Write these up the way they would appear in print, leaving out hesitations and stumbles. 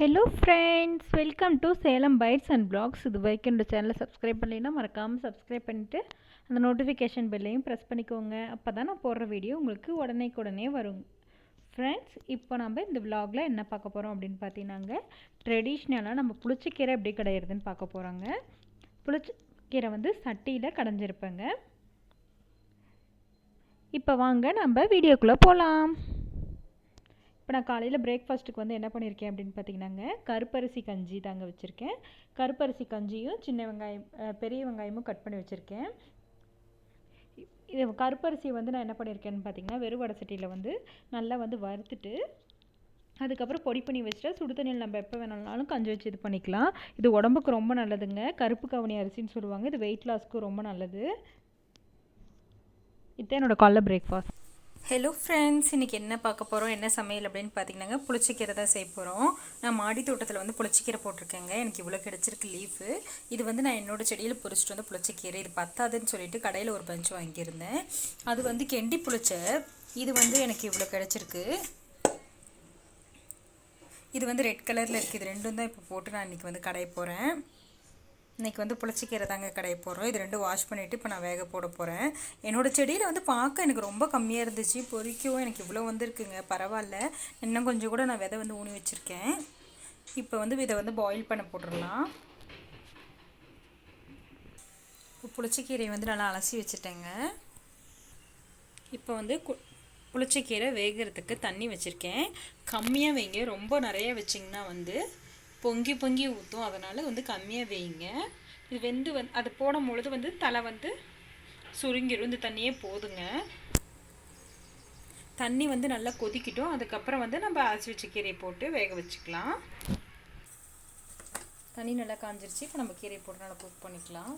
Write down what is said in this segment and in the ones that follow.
Hello friends, welcome to Salem bites and blogs. இது வரைக்கும் இந்த சேனலை சப்ஸ்கிரைப் பண்ணலைன்னா மறக்காமல் சப்ஸ்கிரைப் பண்ணிவிட்டு அந்த நோட்டிஃபிகேஷன் பெல்லையும் ப்ரெஸ் பண்ணிக்கோங்க. அப்போ தான் நான் போடுற வீடியோ உங்களுக்கு உடனே வரும். ஃப்ரெண்ட்ஸ், இப்போ நம்ம இந்த விலாகில் என்ன பார்க்க போகிறோம் அப்படின்னு பார்த்தீங்கன்னாங்க, ட்ரெடிஷ்னலாக நம்ம புளிச்சக்கீரை எப்படி கடையிறதுன்னு பார்க்க போகிறோங்க. புளிச்சக்கீரை சட்டியில் கடைஞ்சிருப்பேங்க. இப்போ வாங்க நம்ம வீடியோக்குள்ளே போகலாம். இப்போ நான் காலையில் பிரேக்ஃபாஸ்ட்டுக்கு என்ன பண்ணியிருக்கேன் அப்படின்னு பார்த்தீங்கன்னாங்க, கருப்பரிசி கஞ்சி தாங்க வச்சுருக்கேன். கருப்பரிசி கஞ்சியும் சின்ன வெங்காயம் பெரிய வெங்காயமும் கட் பண்ணி வச்சுருக்கேன். இது கருப்பரிசி நான் என்ன பண்ணியிருக்கேன்னு பார்த்தீங்கன்னா, வெறும் வடை சட்டியில் நல்லா வறுத்துட்டு அதுக்கப்புறம் பொடி பண்ணி வச்சுட்டு சுடு தண்ணியில் நம்ம எப்போ வேணாலும் கஞ்சி வச்சு இது பண்ணிக்கலாம். இது உடம்புக்கு ரொம்ப நல்லதுங்க. கருப்பு கவனி அரிசின்னு சொல்லுவாங்க. இது வெயிட் லாஸ்க்கு ரொம்ப நல்லது. இதுதான் என்னோடய காலைல பிரேக்ஃபாஸ்ட். ஹலோ ஃப்ரெண்ட்ஸ், இன்றைக்கி என்ன பார்க்க போகிறோம், என்ன சமையல் அப்படின்னு பார்த்தீங்கன்னாங்க, புளிச்சக்கீரை தான் செய்ய போகிறோம். நான் மாடி தோட்டத்தில் புளிச்சக்கீரை போட்டிருக்கேங்க. எனக்கு இவ்வளோ கிடச்சிருக்கு லீஃபு. இது நான் என்னோடய செடியில் பொறிச்சிட்டு புளிச்சக்கீரை இது பத்தாதுன்னு சொல்லிட்டு கடையில் ஒரு பஞ்சு வாங்கியிருந்தேன். அது கெண்டி புளிச்ச இது எனக்கு இவ்வளோ கிடச்சிருக்கு. இது ரெட் கலரில் இருக்குது. இது ரெண்டும் தான் இப்போ போட்டு நான் இன்றைக்கி கடைய போகிறேன். இன்றைக்கி புளிச்சக்கீரை தாங்க கடைய போகிறோம். இது ரெண்டும் வாஷ் பண்ணிவிட்டு இப்போ நான் வேக போட போகிறேன். என்னோடய செடியில் பார்க்க எனக்கு ரொம்ப கம்மியாக இருந்துச்சு. பொறிக்கவும் எனக்கு இவ்வளோ இருக்குங்க. பரவாயில்ல, இன்னும் கொஞ்சம் கூட நான் விதை ஊனி வச்சுருக்கேன். இப்போ இதை பாயில் பண்ண போட்டுடலாம். புளிச்சக்கீரையை நல்லா அலசி வச்சுட்டேங்க. இப்போ புளிச்சக்கீரை வேகிறதுக்கு தண்ணி வச்சுருக்கேன். கம்மியாக வைங்க, ரொம்ப நிறைய வச்சிங்கன்னா பொங்கி பொங்கி ஊற்றும். அதனால் கம்மியாக வைங்க. இது வெந்து அது போடும் பொழுது தலை சுருங்கிடும். இந்த தண்ணியே போதுங்க. தண்ணி நல்லா கொதிக்கிட்டோம். அதுக்கப்புறம் நம்ம அரைச்சி வச்ச கீரையை போட்டு வேக வச்சுக்கலாம். தண்ணி நல்லா காஞ்சிருச்சு. இப்போ நம்ம கீரையை போட்டு நல்லா குக் பண்ணிக்கலாம்.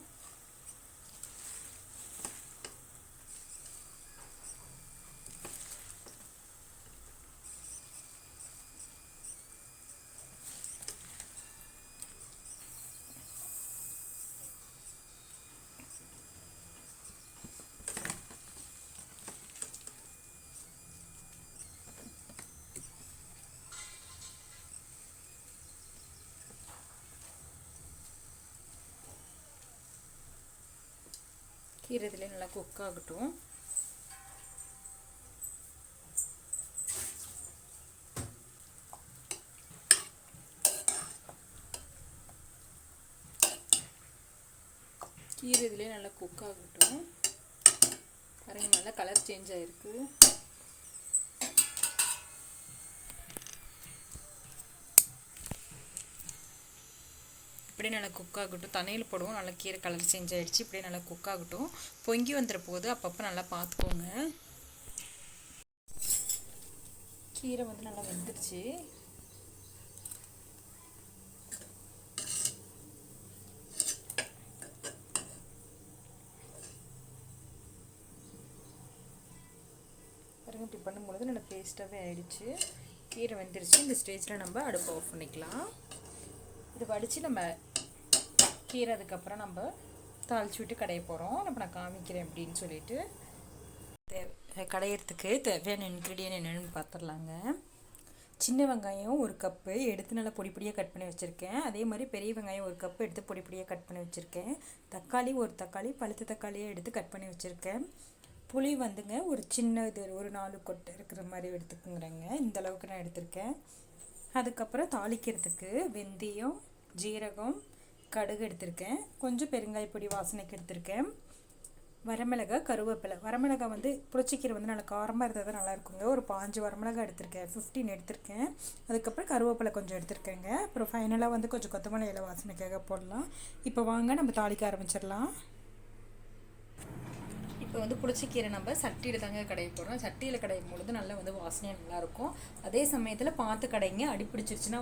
கீரை இதில் நல்லா குக் ஆகட்டும். கீரை இதிலே நல்லா குக் ஆகட்டும். பாருங்க, நல்லா கலர் சேஞ்ச் ஆகிருக்கு. இப்படியே நல்லா குக் ஆகட்டும். தண்ணியில் போடுவோம். நல்லா கீரை கலர் சேஞ்ச் ஆகிடுச்சு. இப்படியே நல்லா குக் ஆகட்டும். பொங்கி வந்துட போது அப்பப்போ நல்லா பார்த்துக்கோங்க. கீரை நல்லா வெந்துருச்சு. பாருங்க, இப்படி பண்ணும்பொழுது நல்லா பேஸ்ட்டாகவே ஆகிடுச்சு. கீரை வெந்துருச்சு. இந்த ஸ்டேஜில் நம்ம அடுப்பை ஆஃப் பண்ணிக்கலாம். இது வடித்து நம்ம கீரை அதுக்கப்புறம் நம்ம தாளிச்சு விட்டு கடைய போகிறோம். நான் காமிக்கிறேன் அப்படின்னு சொல்லிட்டு கடையிறதுக்கு தேவையான இன்க்ரீடியன்ட் என்னென்னு பார்த்துடலாங்க. சின்ன வெங்காயம் 1 கப்பு எடுத்து நல்லா பொடி பொடியாக கட் பண்ணி வச்சுருக்கேன். அதே மாதிரி பெரிய வெங்காயம் 1 கப்பு எடுத்து பொடி பொடியாக கட் பண்ணி வச்சுருக்கேன். தக்காளி 1 தக்காளி பழுத்த தக்காளியை எடுத்து கட் பண்ணி வச்சுருக்கேன். புளி ஒரு சின்ன இது ஒரு 4 கொட்டை இருக்கிற மாதிரி எடுத்துக்குங்கிறேங்க. இந்த அளவுக்கு நான் எடுத்திருக்கேன். அதுக்கப்புறம் தாளிக்கிறதுக்கு வெந்தயம், ஜீரகம், கடுகு எடுத்திருக்கேன். கொஞ்சம் பெருங்காயப்பொடி வாசனைக்கு எடுத்திருக்கேன். வரமிளகாய், கருவேப்பிலை. வரமிளகாய் புளிச்சக்கீரை நல்லா காரமாக இருந்தால் தான் நல்லா இருக்குங்க. ஒரு 5 வரமிளகாய் எடுத்திருக்கேன். 15 எடுத்திருக்கேன். அதுக்கப்புறம் கருவேப்பிலை கொஞ்சம் எடுத்திருக்கேங்க. அப்புறம் ஃபைனலாக கொஞ்சம் கொத்தமல்லி இலை வாசனைக்காக போடலாம். இப்போ வாங்க நம்ம தாளிக்க ஆரம்பிச்சிடலாம். இப்போ புளிச்சக்கீரை நம்ம சட்டியில் தாங்க கடைய போடுறோம். சட்டியில் கடையும் பொழுது நல்லா வாசனையாக நல்லாயிருக்கும். அதே சமயத்தில் பார்த்து கடைங்க. அடிப்பிடிச்சிருச்சுன்னா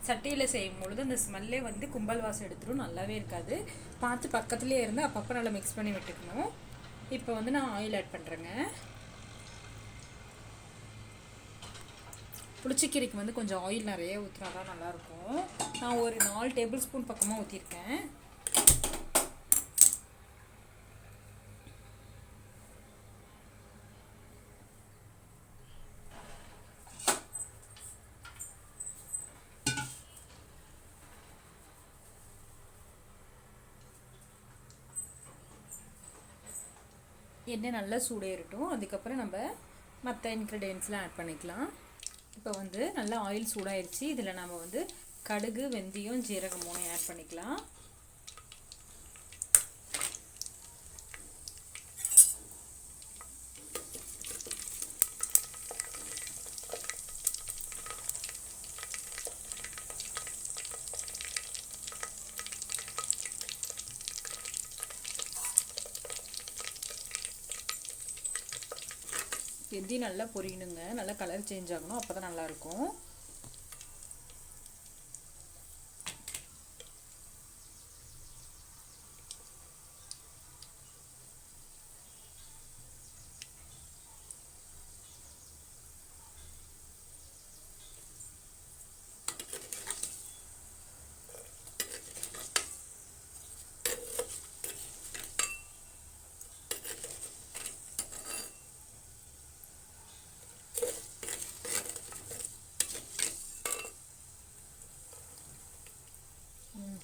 சட்டியில் செய்யும் பொழுது அந்த ஸ்மெல்லே கும்பல் வாசம் எடுத்துடும். நல்லாவே இருக்காது. பார்த்து பக்கத்துலேயே இருந்து அப்பப்போ நல்லா மிக்ஸ் பண்ணி விட்டுக்கணும். இப்போ நான் ஆயில் ஆட் பண்ணுறேங்க. புளிச்சக்கீரைக்கு கொஞ்சம் ஆயில் நிறைய ஊற்றினா தான் நல்லாயிருக்கும். நான் ஒரு 4 டேபிள் ஸ்பூன் பக்கமாக ஊற்றிருக்கேன். எண்ணெய் நல்லா சூடேறட்டும். அதுக்கப்புறம் நம்ம மற்ற இன்க்ரீடியன்ட்ஸ்லாம் ஆட் பண்ணிக்கலாம். இப்போ வந்து நல்லா ஆயில் சூடாயிருச்சு. இதில் நம்ம வந்து கடுகு, வெந்தயம், ஜீரகம் 3 ஆட் பண்ணிக்கலாம். வெந்தயம் நல்லா பொரியணுங்க. நல்லா கலர் சேஞ்ச் ஆகணும். அப்போ தான் நல்லாயிருக்கும்.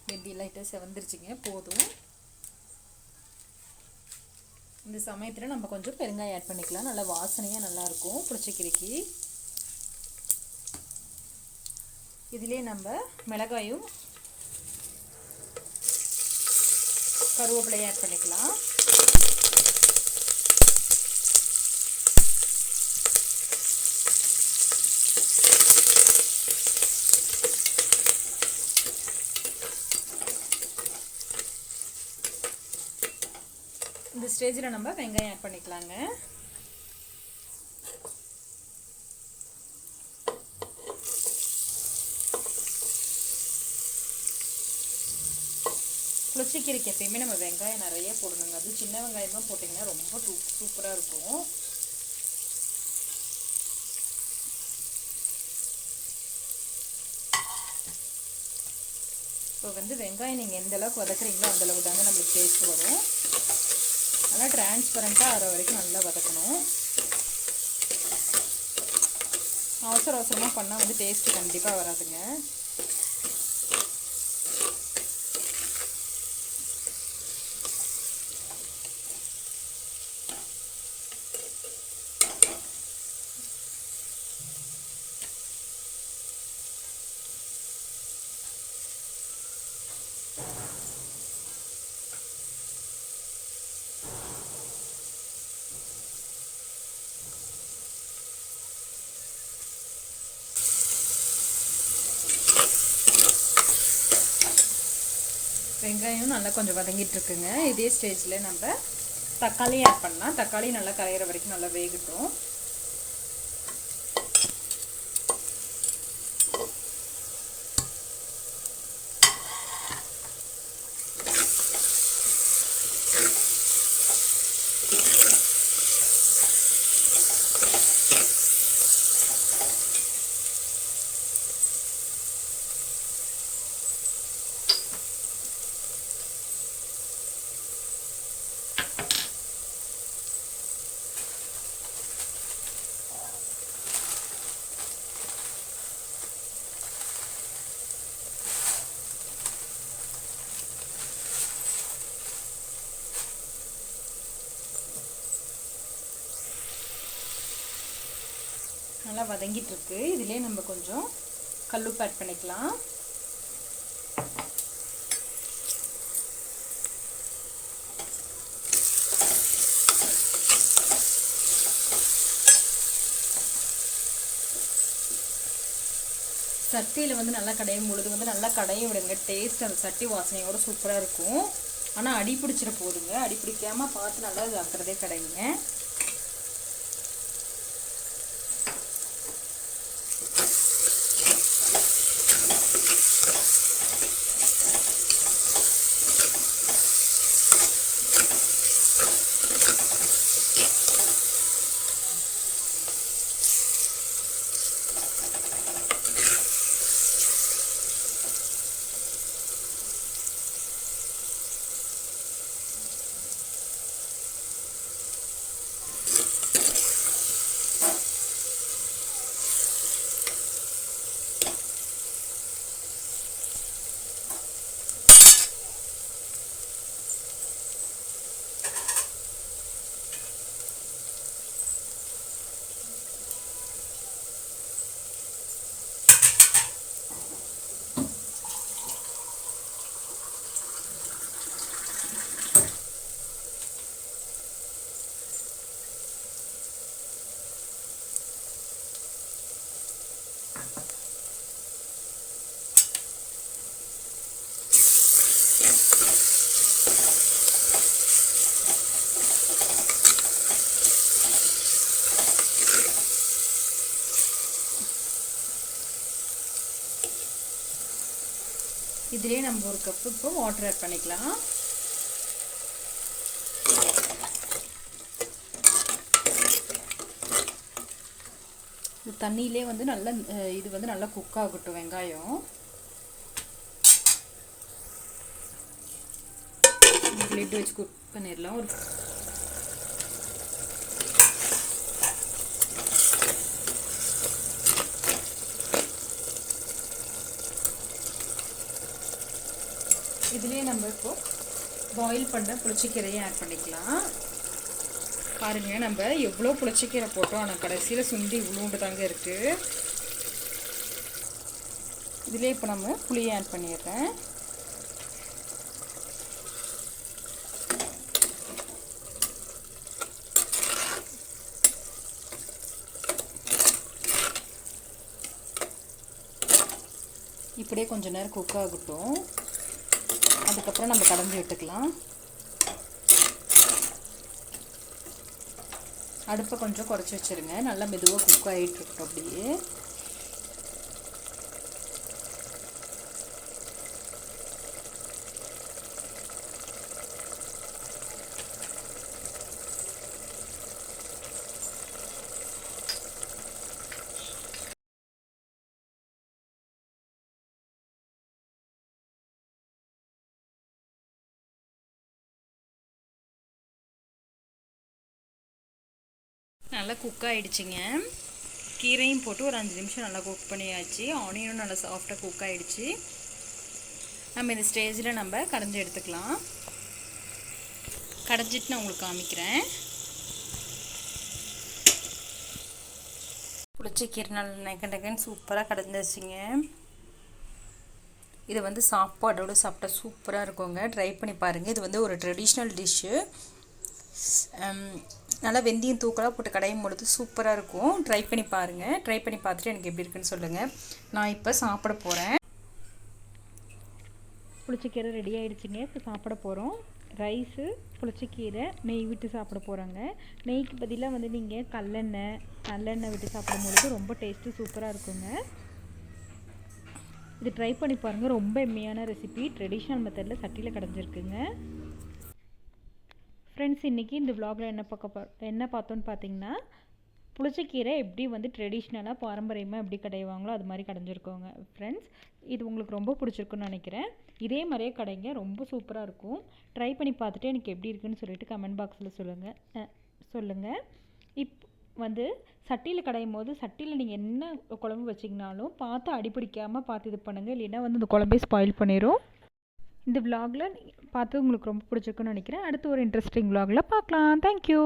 வெந்தயம் லைட்டாக செவந்துருச்சுங்க. போதும். இந்த சமயத்தில் நம்ம கொஞ்சம் பெருங்காயம் ஆட் பண்ணிக்கலாம். நல்லா வாசனையாக நல்லாயிருக்கும் புளிச்சக்கீரைக்கு. இதிலே நம்ம மிளகாயும் கருவேப்பிலையும் ஆட் பண்ணிக்கலாம். இந்த ஸ்டேஜில் நம்ம வெங்காயம் ஆட் பண்ணிக்கலாங்க. புளிச்சக்கீரைக்கு எப்பயுமே நம்ம வெங்காயம் நிறைய போடணுங்க. அது சின்ன வெங்காயமாக போட்டிங்கன்னா ரொம்ப சூப்பராக இருக்கும். இப்போ வந்து வெங்காயம் நீங்கள் எந்த அளவுக்கு வதக்குறீங்களோ அந்தளவுக்கு தாங்க நம்மளுக்கு டேஸ்ட் வரும். நல்லா டிரான்ஸ்பரண்ட்டாக ஆகிற வரைக்கும் நல்லா வதக்கணும். அவசரமாக பண்ணால் வந்து டேஸ்ட்டு கண்டிப்பாக வராதுங்க. வெங்காயம் நல்லா கொஞ்சம் வதங்கிட்டு இருக்குங்க. இதே ஸ்டேஜில் நம்ம தக்காளி ஆட் பண்ணலாம். தக்காளி நல்லா கரையிற வரைக்கும் நல்லா வேகட்டும். நல்லா வதங்கிட்டு இருக்கு. இதிலே நம்ம கொஞ்சம் கல்லுப்பு ஆட் பண்ணிக்கலாம். சட்டியில் வந்து நல்லா கடையும் பொழுது வந்து நல்லா கடையும் விடுங்க. டேஸ்ட் அந்த சட்டி வாசனையோட சூப்பராக இருக்கும். ஆனால் அடி பிடிச்சிட போதுங்க. அடி பிடிக்காமல் பார்த்து நல்லா ஜாக்கிரதையாக கடைங்க. இதிலே நம்ம ஒரு கப்பு இப்போ வாட்டர் ஆட் பண்ணிக்கலாம். இந்த தண்ணியிலே வந்து நல்லா இது வந்து நல்லா குக் ஆகட்டும் வெங்காயம். லிட் வச்சு குக் பண்ணிடலாம். ஒரு இதுலேயே நம்ம இப்போ பாயில் பண்ண புளிச்சக்கீரையை ஆட் பண்ணிக்கலாம். பாருங்கள், நம்ம எவ்வளோ புளிச்சக்கீரை போட்டோம், ஆனால் கடைசியில் சுண்டி இவ்வளோண்டு தாங்க இருக்குது. இதிலே இப்போ நம்ம புளியை ஆட் பண்ணிடுறேன். இப்படியே கொஞ்ச நேரம் குக் ஆகட்டும். அதுக்கப்புறம் நம்ம கடைஞ்சி விட்டுக்கலாம். அடுப்பை கொஞ்சம் குறைச்சி வச்சுருங்க. நல்லா மெதுவாக குக் ஆகிட்டு இருக்கட்டும். அப்படியே நல்லா குக் ஆகிடுச்சிங்க. கீரையும் போட்டு ஒரு 5 நிமிஷம் நல்லா குக் பண்ணியாச்சு. ஆனியனும் நல்லா சாஃப்டாக குக் ஆகிடுச்சு. நம்ம இந்த ஸ்டேஜில் நம்ம கடைஞ்சி எடுத்துக்கலாம். கடைஞ்சிட்டு நான் உங்களுக்கு காமிக்கிறேன். புளிச்சக்கீரை நல்லா நெகன்னு சூப்பராக கடைஞ்சிச்சிங்க. இது வந்து சாப்பாடோடு சாப்பிட்டா சூப்பராக இருக்குங்க. ட்ரை பண்ணி பாருங்கள். இது வந்து ஒரு ட்ரெடிஷ்னல் டிஷ்ஷு. நல்லா வெந்தயம் தூக்கலாக போட்டு கடையும் பொழுது சூப்பராக இருக்கும். ட்ரை பண்ணி பாருங்கள். ட்ரை பண்ணி பார்த்துட்டு எனக்கு எப்படி இருக்குன்னு சொல்லுங்கள். நான் இப்போ சாப்பிட போகிறேன். புளிச்சக்கீரை ரெடி ஆகிடுச்சிங்க. இப்போ சாப்பிட போகிறோம். ரைஸு, புளிச்சக்கீரை, நெய் விட்டு சாப்பிட போகிறாங்க. நெய்க்கு பதிலாக வந்து நீங்கள் நல்லெண்ணெய் விட்டு சாப்பிடும்பொழுது ரொம்ப டேஸ்ட்டு சூப்பராக இருக்குங்க. இது ட்ரை பண்ணி பாருங்கள். ரொம்ப எம்மையான ரெசிபி. ட்ரெடிஷ்னல் மெத்தடில் சட்டியில் கடைஞ்சிருக்குங்க. ஃப்ரெண்ட்ஸ், இன்றைக்கி இந்த விலாகில் என்ன பார்த்தோன்னு பார்த்தீங்கன்னா, புளிச்சக்கீரை எப்படி வந்து ட்ரெடிஷ்னலாக பாரம்பரியமாக எப்படி கடைவாங்களோ அது மாதிரி கடைஞ்சிருக்கோங்க. ஃப்ரெண்ட்ஸ், இது உங்களுக்கு ரொம்ப பிடிச்சிருக்குன்னு நினைக்கிறேன். இதே மாதிரியே கடைங்க. ரொம்ப சூப்பராக இருக்கும். ட்ரை பண்ணி பார்த்துட்டு எனக்கு எப்படி இருக்குன்னு சொல்லிட்டு கமெண்ட் பாக்ஸில் சொல்லுங்கள். வந்து சட்டியில் கடையும் போது சட்டியில் நீங்கள் என்ன குழம்பு வச்சிங்கனாலும் பார்த்து அடிப்பிடிக்காமல் பார்த்து இது பண்ணுங்கள். இல்லைன்னா வந்து இந்த குழம்பே ஸ்பாயில் பண்ணிடும். இந்த விலாகில் பார்த்து உங்களுக்கு ரொம்ப பிடிச்சிருக்குன்னு நினைக்கிறேன். அடுத்து ஒரு இன்ட்ரெஸ்டிங் விலாகில் பார்க்கலாம். தேங்க்யூ.